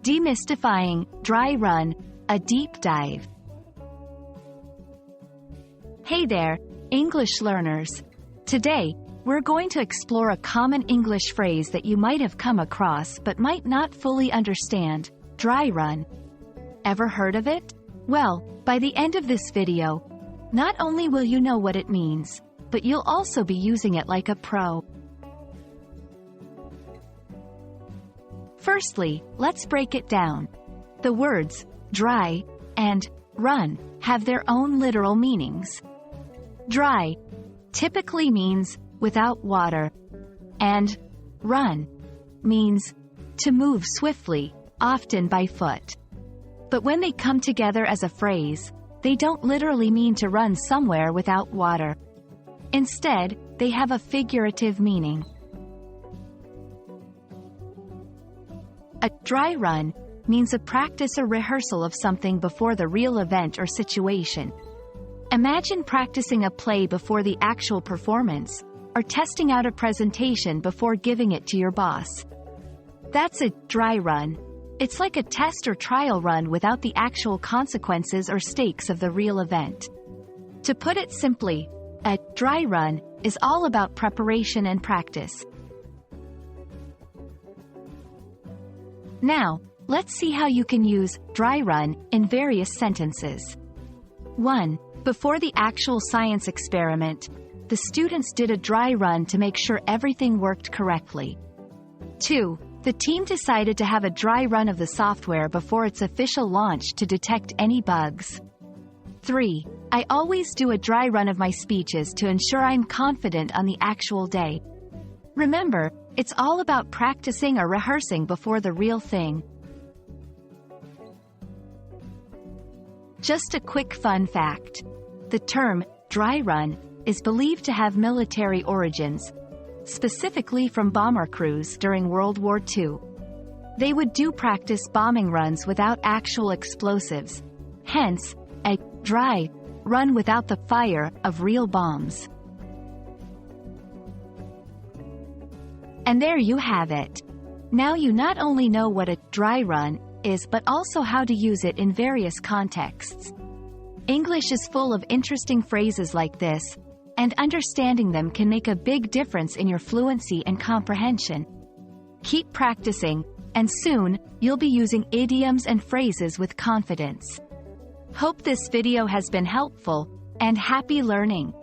Demystifying Dry Run, a deep dive. Hey there, English learners. Today, we're going to explore a common English phrase that you might have come across but might not fully understand: dry run. Ever heard of it? Well, by the end of this video, not only will you know what it means, but you'll also be using it like a pro. Firstly, let's break it down. The words dry and run have their own literal meanings. Dry typically means without water, and run means to move swiftly, often by foot. But when they come together as a phrase, they don't literally mean to run somewhere without water. Instead, they have a figurative meaning. A dry run means a practice or rehearsal of something before the real event or situation. Imagine practicing a play before the actual performance, or testing out a presentation before giving it to your boss. That's a dry run. It's like a test or trial run without the actual consequences or stakes of the real event. To put it simply, a dry run is all about preparation and practice. Now, let's see how you can use dry run in various sentences. 1. Before the actual science experiment, the students did a dry run to make sure everything worked correctly. 2. The team decided to have a dry run of the software before its official launch to detect any bugs. 3. I always do a dry run of my speeches to ensure I'm confident on the actual day. Remember, it's all about practicing or rehearsing before the real thing. Just a quick fun fact. The term dry run is believed to have military origins, specifically from bomber crews during World War II. They would do practice bombing runs without actual explosives, hence, a dry run without the fire of real bombs. And there you have it. Now you not only know what a dry run is but also how to use it in various contexts. English is full of interesting phrases like this, and understanding them can make a big difference in your fluency and comprehension. Keep practicing, and soon, you'll be using idioms and phrases with confidence. Hope this video has been helpful, and happy learning!